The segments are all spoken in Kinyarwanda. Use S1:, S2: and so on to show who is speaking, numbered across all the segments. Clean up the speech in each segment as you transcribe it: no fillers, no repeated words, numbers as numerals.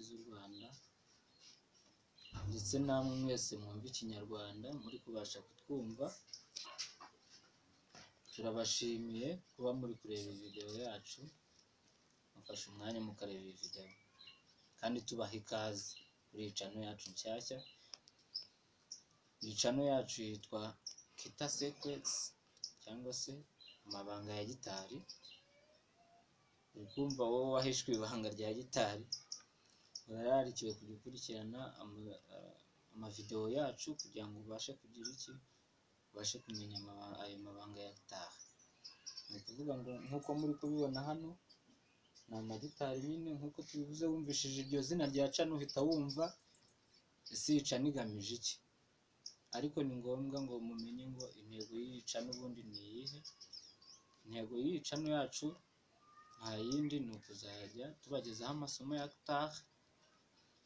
S1: z'u Rwanda ndetse namwe mwese mwumva ikinyarwanda muri kubasha kutwumva, turabashimiye kuba muri kureba video yacu, mufashe umwanya mukareba iyi video kandi tubaha ikaze kuri iyi channel yacu nshyashya. Iyi channel yacu yitwa Kita Secrets cyangwa se amabanga ya gitari. Ukumva wowe wahishwe ibanga rya gitari, urararikiwe kujya ukurikirana amavideo yacu kugira ngo ubashe kugira iki, ubashe kumenya ayo mabanga ya gitari. Ni ukuvuga ngo nk'uko muri kubibona hano ni amagitari nyine, nk'uko tubivuze wumvishije iryo zina rya channel uhita wumva ese iyi channel igamije iki. Ariko ni ngombwa ngo mumenye ngo intego y'iyi channel ubundi ni iyihe. Intego y'iyi channel yacu nta yindi ni ukuzajya tubagezaho amasomo ya gitari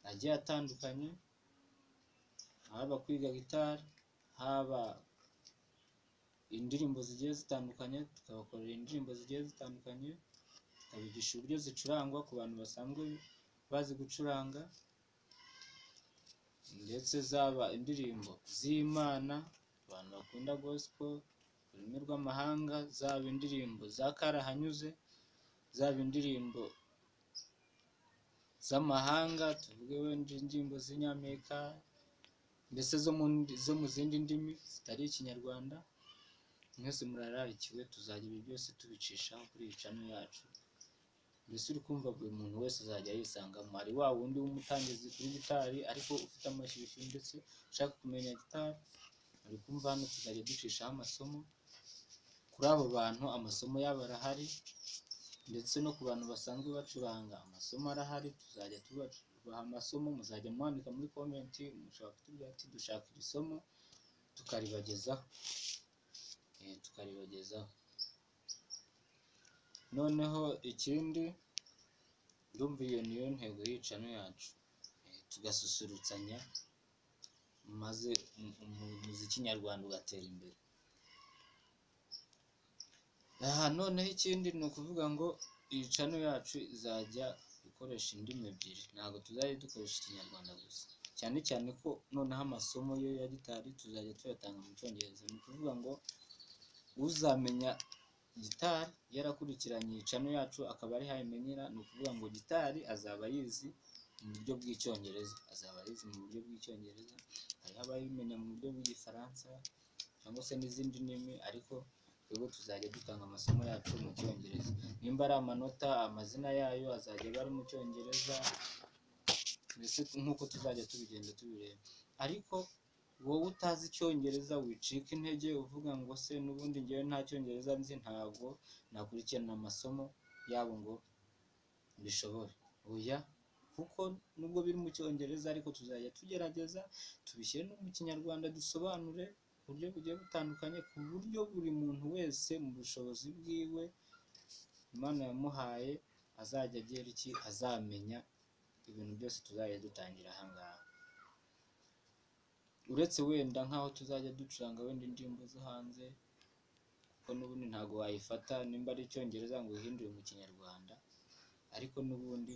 S1: agiye atandukanye, haba kwiga gitari, haba indirimbo zigiye zitandukanye, tukabakorera indirimbo zigiye zitandukanye, tukabigisha uburyo zicurangwa ku bantu basanzwe bazi gucuranga, ndetse zaba indirimbo z'Imana abantu bakunda gospel ururimi rw'amahanga, zaba indirimbo za karahanyuze, zaba indirimbo z'amahanga tuvuge wenda indirimbo z'Inyamerika, mbese zo mu zindi ndimi zitari ikinyarwanda. Mwese murararikiwe, tuzajya ibi byose tubicisha kuri iyi channel yacu. Mbese uri kumva buri muntu wese azajya yisangamo, ari wa wundi w'umutangizi kuri gitari ariko ufite amashyushyu ndetse ushaka kumenya gitari, uri kumva hano tuzajya ducishaho amasomo kuri abo bantu. Amasomo yabo arahari, ndetse no ku bantu basanzwe bacuranga amasomo arahari. Tuzajya tubaha amasomo, muzajya mwandika muri comment, mushobora kutubwira ati dushaka iri somo tukaribagezaho. Noneho ikindi, ndumva iyo niyo ntego y'iyi channel yacu, tugasusurutsanya maze umuziki nyarwanda ugatera imbere. Noneho ikindi ni ukuvuga ngo iyi channel yacu izajya ikoresha indimi ebyiri, ntabwo tuzajya dukoresha ikinyarwanda gusa, cyane cyane ko noneho amasomo yo ya gitari tuzajya tuyatanga mu cyongereza. Ni ukuvuga ngo uzamenya gitari yarakurikiranye iyi channel yacu akaba ari hayimenyera, ni ukuvuga ngo gitari azaba yizi mu buryo bw'icyongereza, hariho abayimenya mu buryo bw'igifaransa cyangwa se n'izindi ndimi, ariko twebwe tuzajya dutanga amasomo yacu mu cyongereza. Nimba ari amanota, amazina yayo azajya aba ari mu cyongereza, mbese nk'uko tuzajya tubigenda tubireba. Ariko wowe utazi icyongereza wicika intege uvuga ngo se n'ubundi ngewe nta cyongereza nzi, ntabwo nakurikirana amasomo yabo ngo mbishobore. Oya, kuko nubwo biri mu cyongereza ariko tuzajya tugerageza tubishyire no mu kinyarwanda, dusobanure uburyo bugiye butandukanye, ku buryo buri muntu wese mu bushobozi bwiwe Imana yamuhaye azajya agira iki, azamenya ibintu byose tuzajya dutangira aha ngaha. Uretse wenda nk'aho tuzajya ducuranga wenda indirimbo zo hanze, kuko n'ubundi ntabwo wayifata nimba ari icyongereza ngo uhindure mu kinyarwanda, ariko n'ubundi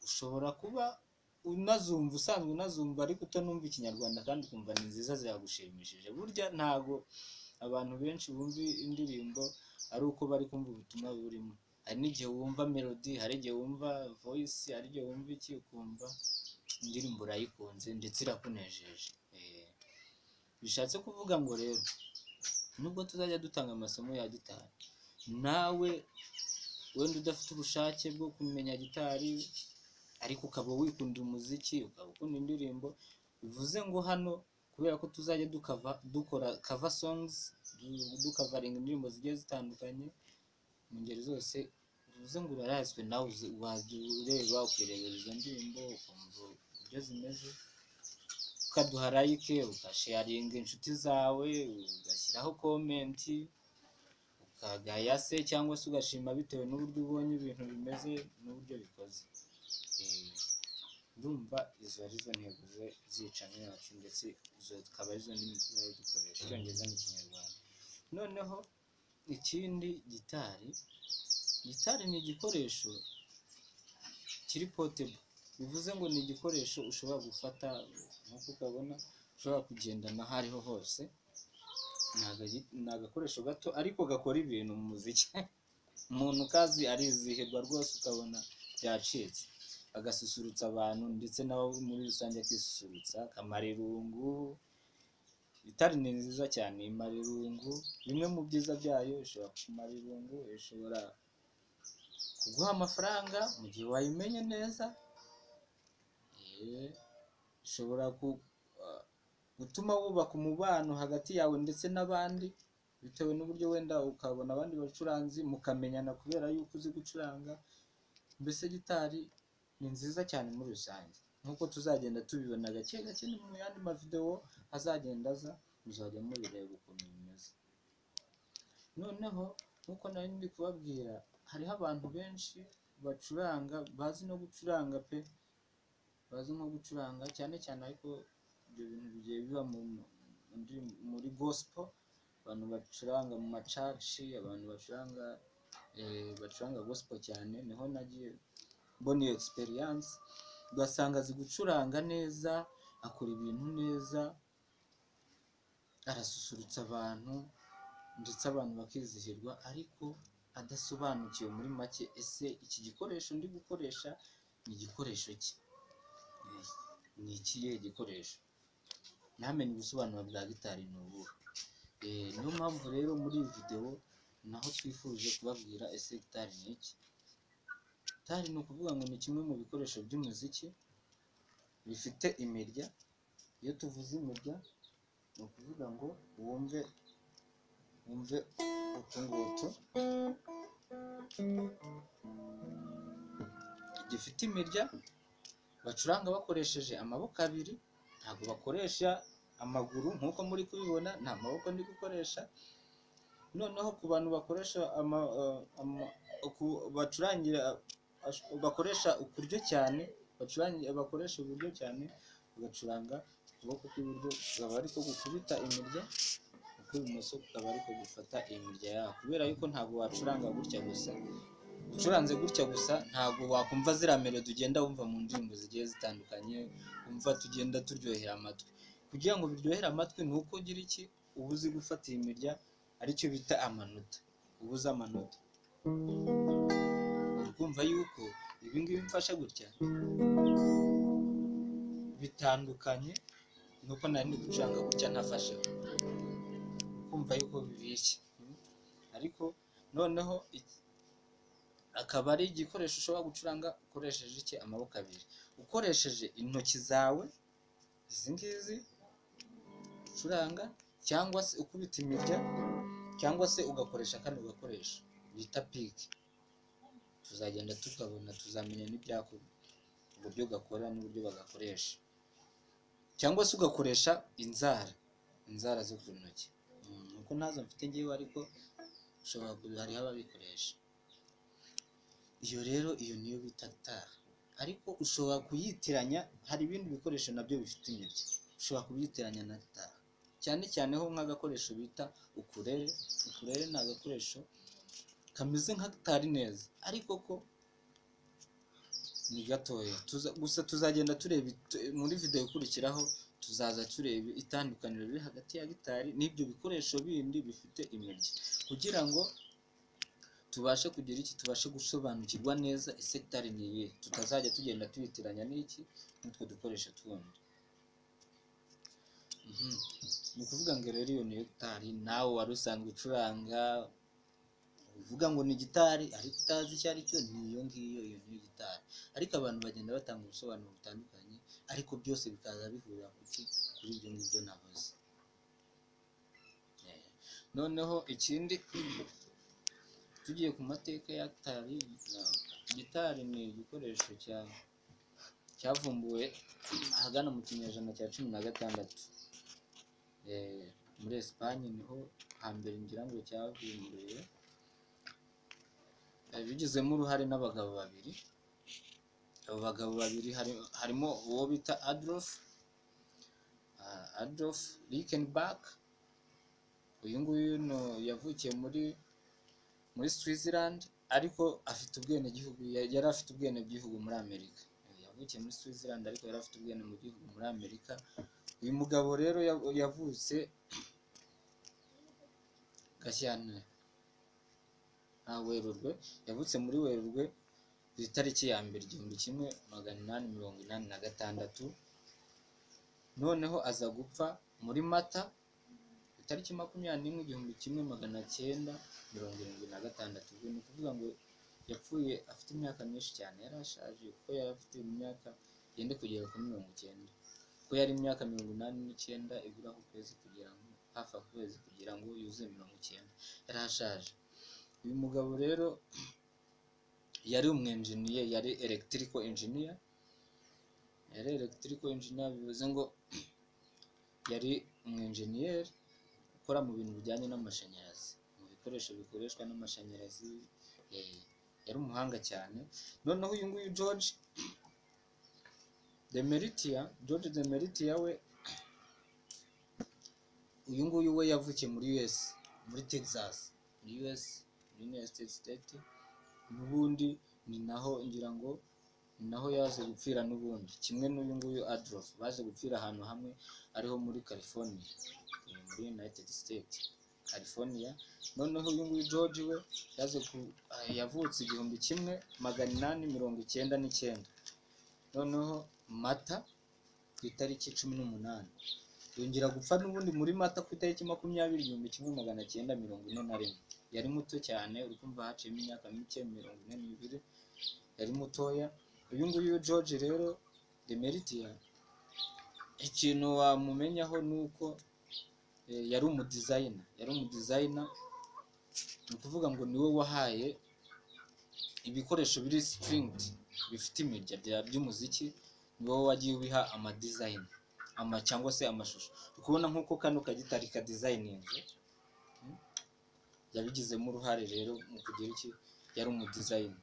S1: ushobora kuba unazumva, usanzwe unazumva ariko utanumva ikinyarwanda kandi ukumva ni nziza ziragushimishije. Burya ntabwo abantu benshi bumva indirimbo ari uko bari kumva ubutumwa burimo, hari n'igihe wumva melody, hari igihe wumva voice, hari igihe wumva iki ukumva indirimbo urayikunze ndetse irakunejeje. Bishatse kuvuga ngo rero nubwo tuzajya dutanga amasomo ya gitari, nawe wenda udafite ubushake bwo kumenya gitari ariko ukaba wikundira umuziki, ukaba ukunda indirimbo, bivuze ngo hano kubera ko tuzajya dukora cover songs, dukavaringa indirimbo zigiye zitandukanye mu ngeri zose, bivuze ngo urarazwe nawe wajya ureba ukirebera izo ndirimbo ukumva uburyo zimeze, ukaduha like, ugasharinga inshuti zawe, ugashyiraho comment, ukagaya se cyangwa se ugashima bitewe n'uburyo ubonye ibintu bimeze n'uburyo bikoze. Ndumva izo arizo ntego z'iyi channel yacu, ndetse izo zikaba arizo ndimi tuzajya dukoresha, icyongereza n'ikinyarwanda. Noneho ikindi, gitari ni igikoresho kiri portable, bivuze ngo ni igikoresho ushobora gufata nk'uko ukabona, ushobora kugendana aho ariho hose. Ni agakoresho gato ariko gakora ibintu mu muziki. Umuntu ukazi arizihirwa rwose, ukabona byacitse, agasusurutsa abantu ndetse nawe muri rusange akisusurutsa, akamara irungu. Gitari ni nziza cyane, imara irungu. Bimwe mu byiza byayo, ishobora kumara irungu, ishobora kuguha amafaranga mu gihe wayimenye neza, ishobora gutuma wubaka umubano hagati yawe ndetse n'abandi, bitewe n'uburyo wenda ukabona abandi bacuranzi mukamenyana kubera yuko uzi gucuranga. Mbese gitari ni nziza cyane muri rusange, nk'uko tuzagenda tubibona gake gake mu yandi mavidewo azagenda aza, muzajya mubireba ukuntu bimeze. Noneho nk'uko nari ndi kubabwira, hariho abantu benshi bacuranga, bazi no gucuranga pe, bazi nko gucuranga cyane cyane, ariko ibyo bintu bigiye biba muri gospel. Abantu bacuranga mu macaci, abantu bacuranga gospel cyane, niho nagiye mbona iyo experience. Ugasanga azi gucuranga neza, akora ibintu neza, arasusurutsa abantu ndetse abantu bakizihirwa, ariko adasobanukiwe muri make, ese iki gikoresho ndi gukoresha ni igikoresho ki, ni ikihe gikoresho, ntamenye ubusobanuro bwa gitari ni ubuhe. Niyo mpamvu rero muri iyi videwo naho twifuje kubabwira, ese gitari ni iki. Gitari ni ukuvuga ngo ni kimwe mu bikoresho by'umuziki bifite imirya. Iyo tuvuze imirya, ni ukuvuga ngo wumve utu ngutu, gifite imirya bacuranga bakoresheje amaboko abiri, ntabwo bakoresha amaguru nk'uko muri kubibona, nta maboko ndi gukoresha. Noneho ku bantu bakoresha bakoresha ukuryo cyane, bakoresha uburyo cyane, bagacuranga ukuboko kw'iburyo kukaba ariko gukubita imirya, ukw'ibumoso kukaba ariko gufata imirya yaho, kubera yuko ntabwo wacuranga gutya gusa. Ucuranze gutya gusa ntabwo wakumva ziriya melodi ugenda wumva mu ndirimbo zigiye zitandukanye, wumva tugenda turyohera amatwi. Kugira ngo biryohere amatwi, ni uko ugira iki, uba uzi gufata iyi mirya, aricyo bita amanota, uba uzi amanota. Ukumva yuko ibi ngibi mfashe gutya bitandukanye nuko nari ndi gucuranga gutya ntafasheho, ukumva yuko bibishye. Ariko noneho akaba ari igikoresho ushobora gucuranga ukoresheje iki, amaboko abiri, ukoresheje intoki zawe izi ngizi ucuranga, cyangwa se ukubita imirya, cyangwa se ugakoresha kano gakoresho bita piki. Tuzagenda tukabona, tuzamenya n'ibyako uburyo gakora n'uburyo bagakoresha, cyangwa se ugakoresha inzara zo ku ntoki. Nuko ntazo mfite ngewe, ariko ushobora hariho ababikoresha. Iyo rero, iyo niyo bita gitari, ariko ushobora kuyitiranya, hari ibindi bikoresho nabyo bifite imirya, ushobora kuyitiranya na gitari, cyane cyane ho nk'agakoresho bita ukulele. Ukulele ni agakoresho kameze nka gitari neza, ariko ko ni gatoya. Gusa tuzagenda tureba muri video ikurikiraho, tuzaza tureba itandukaniro riri hagati ya gitari n'ibyo bikoresho bindi bifite imirya, kugira ngo tubashe kugira iki, tubashe gusobanukirwa neza ese gitari ni iyihe, tutazajya tugenda tuyitiranya n'iki, n'utwo dukoresho tundi. Ni ukuvuga ngo rero iyo niyo gitari. Nawe wari usanzwe ucuranga, uvuga ngo ni gitari ariko utazi icyo ari cyo, ni iyo ngiyo, iyo niyo gitari. Ariko abantu bagenda batanga ubusobanuro butandukanye, ariko byose bikaza bihurira kuri ibyo ngibyo navuze. Noneho ikindi, tugiye ku mateka ya gitari, gitari ni igikoresho cyavumbuwe ahagana mu kinyejana cya 16. Muri Esipanye niho hambere ngira ngo cyavumbuwe, bigizemo uruhare n'abagabo babiri. Abo bagabo babiri harimo uwo bita Adolf Reichenbach. Uyu nguyu yavukiye muri Switzerland, ariko afite ubwenegihugu, yari afite ubwenegihugu muri Amerika. yavukiye muri Switzerland ariko yari afite ubwene mu gihugu muri Amerika. Uyu mugabo rero yavutse Gashyantare Werurwe, yavutse muri Werurwe ku itariki ya mbere 1886, noneho aza gupfa muri Mata ku itariki 21/1976. Ubwo ni ukuvuga ngo yapfuye afite imyaka myinshi cyane, yari ashaje kuko yari afite imyaka yende kugera kuri 90, kuko yari imyaka 89 iburaho ukwezi kugira ngo hafi ukwezi kugira ngo yuzuye 90, yari ashaje. Uyu mugabo rero yari umwenjiniye, yari electrical engineer, bivuze ngo yari umwenjiniyeri ukora mu bintu bijyanye n'amashanyarazi, mu bikoresho bikoreshwa n'amashanyarazi. Yari umuhanga cyane. Noneho uyu nguyu George de Meritier we, uyu nguyu we yavukiye muri US, muri Texas, muri US, muri United States. N'ubundi ni naho ngira ngo ni naho yaje gupfira n'ubundi, kimwe n'uyu nguyu Adolf, baje gupfira ahantu hamwe ariho muri California, muri United States, California. Noneho uyu nguyu George we yavutse 1899, noneho Mata ku itariki 18, yongera gupfa n'ubundi muri Mata ku itariki 20/1941. Yari muto cyane, uri kumva haciyemo imyaka mike, 42, yari mutoya. Uyu nguyu George rero de Meritier, ikintu wamumenyaho nuko yari umudizayina, ni ukuvuga ngo niwe wahaye ibikoresho biri stringed bifite imirya by'umuziki, niwe wagiye ubiha amadizayini, cyangwa se amashusho. Ukubona nk'uko kano kagitari ka designinze, yabigizemo uruhare rero mu kugira iki, yari umudizayini,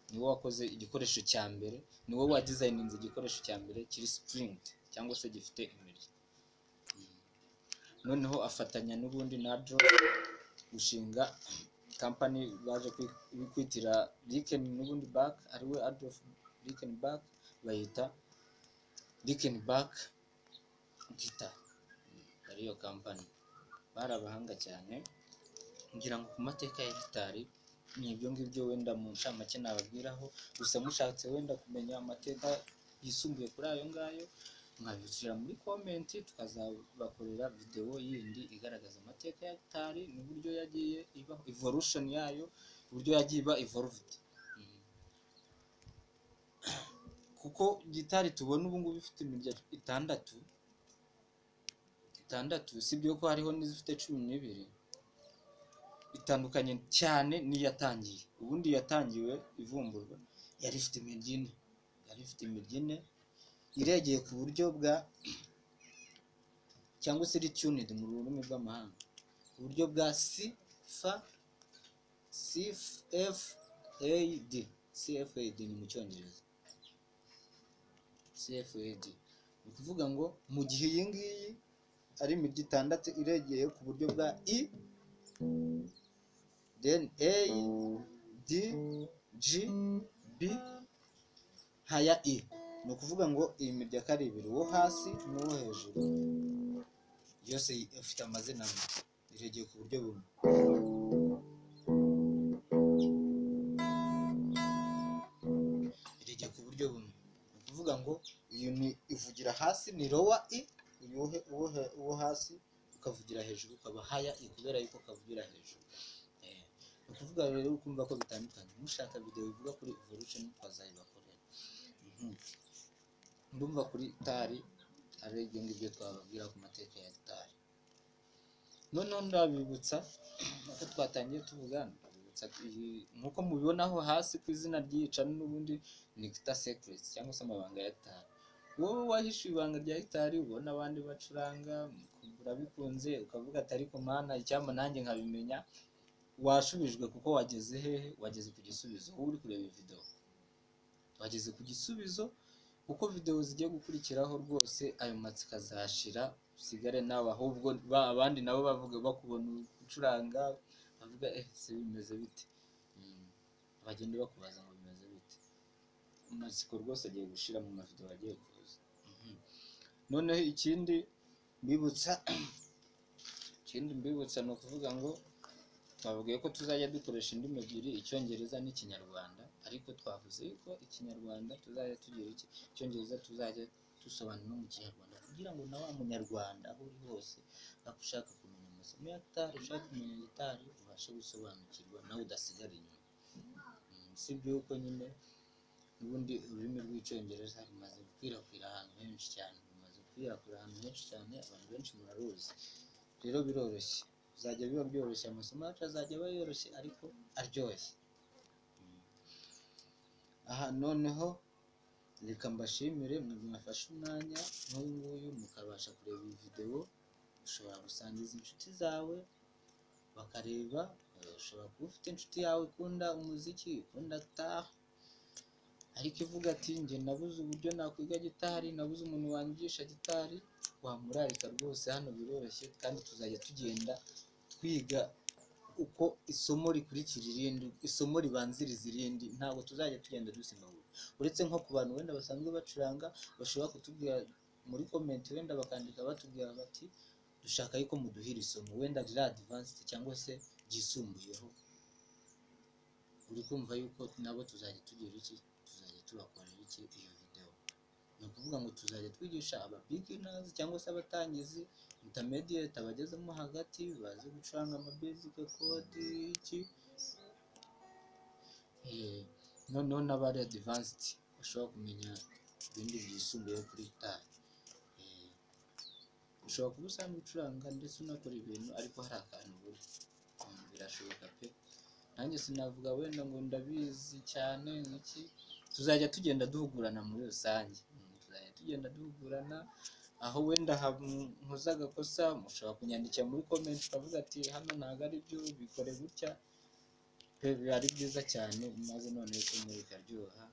S1: niwe wakoze igikoresho cya mbere, niwe wa designinze igikoresho cya mbere kiri stringed cyangwa se gifite imirya. Noneho afatanya n'ubundi na Adolf gushinga company baje kwitira Rickenbacker, ariwe Adolf Rickenbacker, bayita Rickenbacker Guitar, ariyo company. Bari abahanga cyane. Ngira ngo ku mateka ya gitari ni ibyo ngibyo wenda mu ncamake nababwiraho. Gusa mushatse wenda kumenya amateka yisumbuye kuri ayo ngayo, mwabishyira muri comment, tukazabakorera video yindi igaragaza amateka ya gitari n'uburyo yagiye iba evolution yayo, uburyo yagiye iba evolved. Kuko gitari tubona ubu ngubu ifite imirya 6, sibyo ko hariho n'izifite 12, itandukanye cyane n'iyatangiye. Ubundi yatangiwe ivumburwa yari ifite imirya 4, iregeye ku buryo bwa, cyangwa se tuned mu rurimi rw'amahanga, ku buryo bwa C F A D. CFAD ni mu Cyongereza, CFAD. Ni ukuvuga ngo mu gihe iyi ngiyi ari imirya 6 iregeye ku buryo bwa I, then A, D, G, B, haya I. Ni ukuvuga ngo iyi mirya kari 2, uwo hasi n'uwo hejuru, yose ifite amazina amwe, iregeye ku buryo bumwe. Ni ukuvuga ngo iyo ni ivugira hasi ni lower I, uwo hasi ukavugira hejuru ukaba haya I, kubera yuko kavugira hejuru. Ni ukuvuga rero ukumva ko bitandukanye. Mushaka video ivuga kuri evolution twazayibakorera. Ndumva kuri gitari ari ibyo ngibyo twababwira ku mateka ya gitari. Noneho ndabibutsa ko twatangiye tuvugana, nkuko mubibonaho hasi ku izina ryica n'ubundi ni Guitar Secrets, cyangwa se amabanga ya gitari. Wowe wahishe ibanga rya gitari, ubona abandi bacuranga urabikunze, ukavuga ati ariko mana icyamba nanjye nkabimenya, washubijwe kuko wageze hehe? Wageze ku gisubizo. Wowe uri kureba video wageze ku gisubizo, kuko video zigiye gukurikiraho rwose ayo matsika azashira, usigare nawe ahubwo abandi nabo bavuga bakubona ucuranga, bavuga se bimeze bite, bagende bakubaza ngo bimeze bite. amatsiko rwose agiye gushira mu mavideo agiye kuza. Noneho ikindi mbibutsa ni ukuvuga ngo twavugiye ko tuzajya dukoresha indimi ebyiri, icyongereza n'ikinyarwanda, ariko twavuze yuko ikinyarwanda tuzajya tugira icyongereza tuzajya dusobanura no mu kinyarwanda, kugira ngo na wa munyarwanda aho uri hose ushaka kumenya amasomo ya gitari, ushaka kumenya gitari, ubashe gusobanukirwa nawe udasigara inyuma. Sibyo yuko nyine n'ubundi ururimi rw'icyongereza rumaze gukwirakwira ahantu henshi cyane, abantu benshi muraruzi. Rero biroroshye, bizajya biba byoroshye, amasomo yacu azajya aba yoroshye ariko aryoshye. Aha noneho reka mbashimire mwe mwafashe umwanya nk'uyu nguyu mukabasha kureba iyi video. Ushobora gusangiza inshuti zawe bakareba, ushobora kuba ufite inshuti yawe ikunda umuziki, ikunda gitari, ariko ivuga ati njye nabuze uburyo nakwiga gitari, nabuze umuntu wanyigisha gitari, wamurarika rwose. Hano biroroshye kandi tuzajya tugenda twiga uko isomo rikurikira irindi, isomo ribanziriza irindi, ntabwo tuzajya tugenda dusimbagura. Uretse nko ku bantu wenda basanzwe bacuranga, bashobora kutubwira muri comment, wenda bakandika batubwira bati dushaka yuko muduhira isomo wenda riri advanced cyangwa se ryisumbuyeho. Uri kumva yuko nabo tuzajya tugira iki, tuzajya tubakorera iki iyo video. Ni ukuvuga ngo tuzajya twigisha aba beginners cyangwa se abatangizi, intermediate, abagezemo hagati bazi gucuranga ama basic code iki, noneho n'abari advanced bashobora kumenya ibindi byisumbuye kuri gitari. Ushobora kuba usanzwe ucuranga ndetse unakora ibintu ariko hari akantu buri, birashoboka pe. Nanjye sinavuga wenda ngo ndabizi cyane nk'iki, tuzajya tugenda duhugurana muri rusange, tuzajya tugenda duhugurana. Aho wenda nkoze agakosa mushobora kunyandikira muri comment ukavuga ati hano ntabwo ari byo, bikore gutya, biba ari byiza cyane, maze noneho isomo rikaryoha,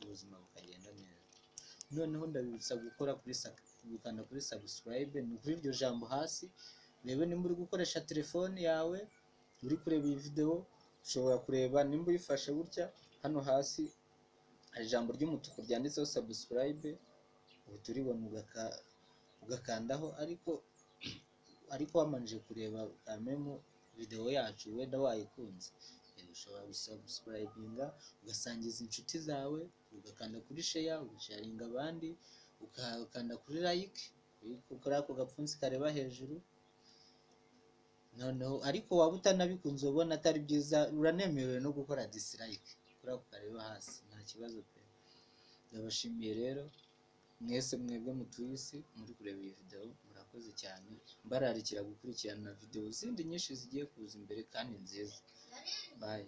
S1: ubuzima bukagenda neza. Noneho ndabibutsa gukanda kuri subscribe, ni kuri iryo jambo hasi. Rebe nimba uri gukoresha telefone yawe uri kureba iyi video, ushobora kureba nimba uyifashe gutya, hano hasi hari ijambo ry'umutuku ryanditseho subscribe, ubu turibona ugakandaho, ariko wamanije kureba kamemo video yacu wenda wayikunze, ushobora gusubscribinga, ugasangiza inshuti zawe, ugakanda kuri share, ugasharinga abandi, ukanda kuri like, kuri ako gapfunsi kareba hejuru. Noneho ariko waba utanabikunze ubona atari byiza, uranemerewe no gukora dislike kuri ako kareba hasi, nta kibazo pe. Ndabashimiye rero mwese mwebwe mutuye isi muri kureba iyi video, murakoze cyane. Mbararikira gukurikirana video zindi nyinshi zigiye kuza imbere kandi nziza. Bye.